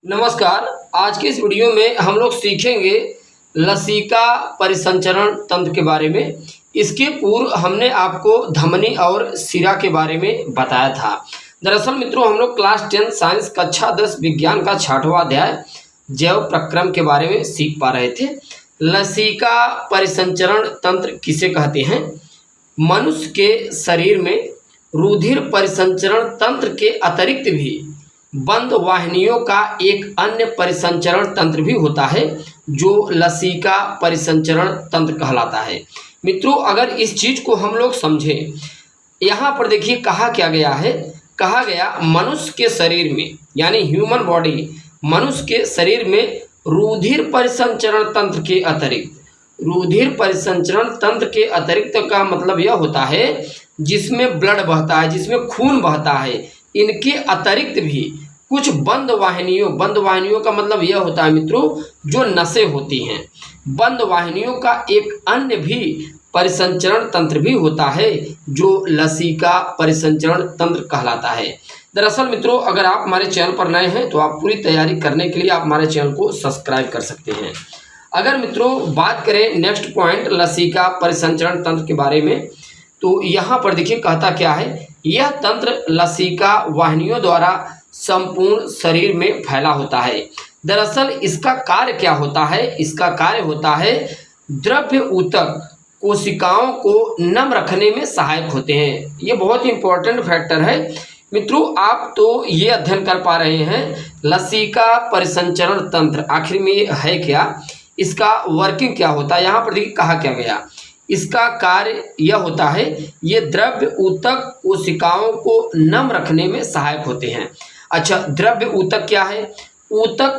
नमस्कार। आज के इस वीडियो में हम लोग सीखेंगे लसीका परिसंचरण तंत्र के बारे में। इसके पूर्व हमने आपको धमनी और शिरा के बारे में बताया था। दरअसल मित्रों, हम लोग क्लास 10 साइंस कक्षा 10 विज्ञान का 6वां अध्याय जैव प्रक्रम के बारे में सीख पा रहे थे। लसीका परिसंचरण तंत्र किसे कहते हैं? मनुष्य के शरीर में रुधिर परिसंचरण तंत्र के अतिरिक्त भी बंद वाहिनियों का एक अन्य परिसंचरण तंत्र भी होता है जो लसीका परिसंचरण तंत्र कहलाता है। मित्रों, अगर इस चीज को हम लोग समझें, यहाँ पर देखिए कहा क्या गया है। कहा गया मनुष्य के शरीर में, यानी ह्यूमन बॉडी, मनुष्य के शरीर में रुधिर परिसंचरण तंत्र के अतिरिक्त, रुधिर परिसंचरण तंत्र के अतिरिक्त का मतलब यह होता है जिसमें ब्लड बहता है, जिसमें खून बहता है, इनके अतिरिक्त भी कुछ बंद वाहिनियों का मतलब यह होता है मित्रों जो नसें होती हैं। बंद वाहिनियों का एक अन्य भी परिसंचरण तंत्र भी होता है जो लसीका परिसंचरण तंत्र कहलाता है। दरअसल मित्रों, अगर आप हमारे चैनल पर नए हैं तो आप पूरी तैयारी करने के लिए आप हमारे चैनल को सब्सक्राइब कर सकते हैं। अगर मित्रों बात करें नेक्स्ट पॉइंट लसीका परिसंचरण तंत्र के बारे में, तो यहाँ पर देखिए कहता क्या है। यह तंत्र लसीका वाहिनियों द्वारा संपूर्ण शरीर में फैला होता है। दरअसल इसका कार्य क्या होता है? इसका कार्य होता है द्रव्य ऊतक कोशिकाओं को नम रखने में सहायक होते हैं। ये बहुत इंपॉर्टेंट फैक्टर है मित्रों। आप तो ये अध्ययन कर पा रहे हैं लसीका परिसंचरण तंत्र आखिर में है क्या, इसका वर्किंग क्या होता है। यहाँ पर देखिए कहा क्या गया। इसका कार्य यह होता है, ये द्रव्य ऊतक कोशिकाओं को नम रखने में सहायक होते हैं। अच्छा, द्रव्य ऊतक क्या है? ऊतक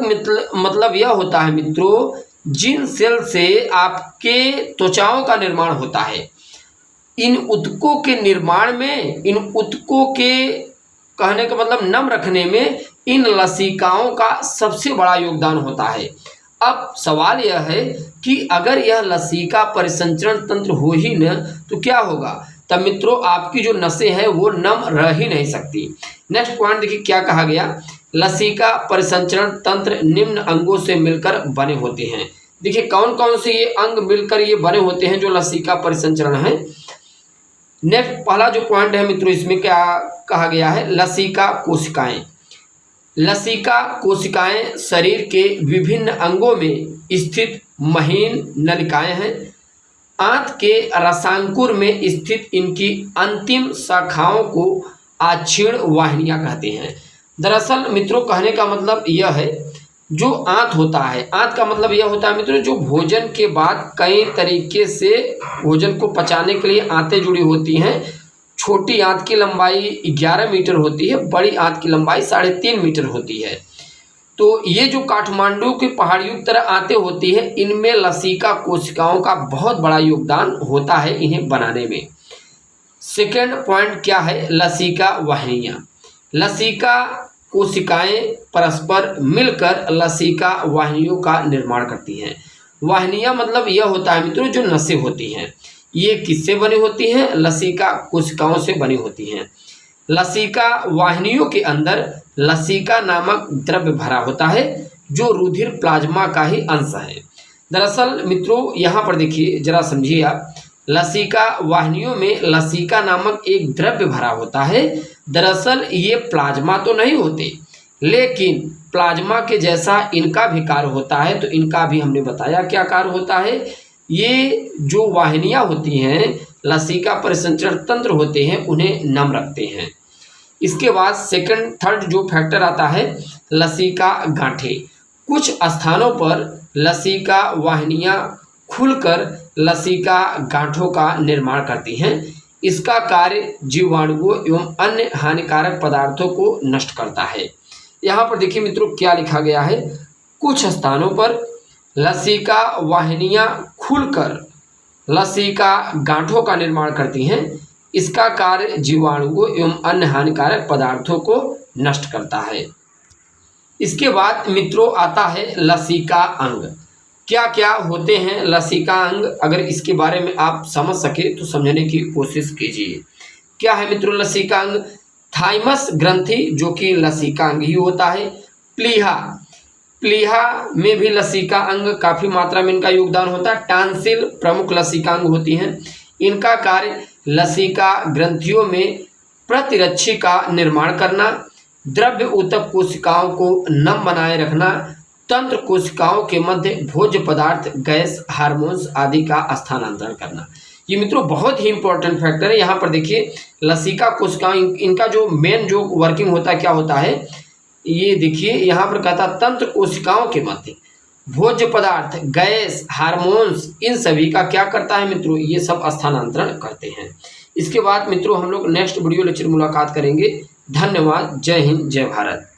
मतलब यह होता है मित्रों जिन सेल से आपके त्वचाओं का निर्माण होता है। इन ऊतकों के निर्माण में, इन ऊतकों के कहने का मतलब नम रखने में इन लसीकाओं का सबसे बड़ा योगदान होता है। अब सवाल यह है कि अगर यह लसीका परिसंचरण तंत्र हो ही न तो क्या होगा? तब मित्रों आपकी जो नसें हैं वो नम रह ही नहीं सकती। नेक्स्ट पॉइंट देखिए क्या कहा गया। लसीका परिसंचरण तंत्र निम्न अंगों से मिलकर बने होते हैं। देखिए कौन कौन से ये अंग मिलकर ये बने होते हैं जो लसीका परिसंचरण है। नेक्स्ट पहला जो पॉइंट है मित्रों, इसमें क्या कहा गया है? लसीका कोशिकाएं। लसीका कोशिकाएं शरीर के विभिन्न अंगों में स्थित महीन नलिकाएं हैं। आंत के रसांकुर में स्थित इनकी अंतिम शाखाओं को आक्षीण वाहिनियां कहते हैं। दरअसल मित्रों कहने का मतलब यह है, जो आंत होता है, आंत का मतलब यह होता है मित्रों जो भोजन के बाद कई तरीके से भोजन को पचाने के लिए आंतें जुड़ी होती हैं। छोटी आंत की लंबाई 11 मीटर होती है, बड़ी आंत की लंबाई 3.5 मीटर होती है। तो ये जो काठमांडू की पहाड़ियों की तरह आंतें होती है, इनमें लसीका कोशिकाओं का बहुत बड़ा योगदान होता है इन्हें बनाने में। सेकेंड पॉइंट क्या है? लसीका वाहिनियां। लसीका कोशिकाएं परस्पर मिलकर लसीका वाहिनियों का निर्माण करती हैं। वाहिनियां मतलब यह होता है मित्रों जो नसें होती हैं। ये किससे बनी होती हैं? लसीका कोशिकाओं से बनी होती हैं। लसीका वाहिनियों के अंदर लसीका नामक द्रव्य भरा होता है जो रुधिर प्लाज्मा का ही अंश है। दरअसल मित्रों यहाँ पर देखिए जरा समझिए आप, लसीका वाहिनियों में लसीका नामक एक द्रव्य भरा होता है। दरअसल ये प्लाज्मा तो नहीं होते, लेकिन प्लाज्मा के जैसा इनका भी कार्य होता है। तो इनका भी हमने बताया क्या कार्य होता है। ये जो वाहिनियां होती हैं, लसीका परिसंचरण तंत्र होते हैं, उन्हें नम रखते हैं। इसके बाद थर्ड जो फैक्टर आता है लसीका गांठें। कुछ स्थानों पर लसीका वाहिनियां खुलकर लसीका गांठों का निर्माण करती हैं। इसका कार्य जीवाणुओं एवं अन्य हानिकारक पदार्थों को नष्ट करता है। यहाँ पर देखिए मित्रों क्या लिखा गया है। कुछ स्थानों पर लसीका वाहिनियां खुलकर लसीका गांठों का निर्माण करती हैं। इसका कार्य जीवाणुओं एवं अन्य हानिकारक पदार्थों को नष्ट करता है। इसके बाद मित्रों आता है लसीका अंग। क्या क्या होते हैं लसीका अंग? अगर इसके बारे में आप समझ सके तो समझने की कोशिश कीजिए। क्या है मित्रों लसीका अंग? थाइमस ग्रंथि जो कि लसीका अंग ही होता है। प्लीहा प्लीहा में भी लसिका अंग काफ़ी मात्रा में इनका योगदान होता है। टांसिल प्रमुख लसिका अंग होती हैं। इनका कार्य लसिका ग्रंथियों में प्रतिरक्षी का निर्माण करना, द्रव्य ऊतक कोशिकाओं को नम बनाए रखना, तंत्र कोशिकाओं के मध्य भोज्य पदार्थ, गैस, हार्मोन्स आदि का स्थानांतरण करना। ये मित्रों बहुत ही इंपॉर्टेंट फैक्टर है। यहाँ पर देखिए लसिका कोशिकाएं, इनका जो मेन जो वर्किंग होता है क्या होता है, ये देखिए यहाँ पर कहता है तंत्र कोशिकाओं के मध्य भोज्य पदार्थ, गैस, हार्मोन्स, इन सभी का क्या करता है मित्रों, ये सब स्थानांतरण करते हैं। इसके बाद मित्रों हम लोग नेक्स्ट वीडियो लेक्चर मुलाकात करेंगे। धन्यवाद। जय हिंद, जय भारत।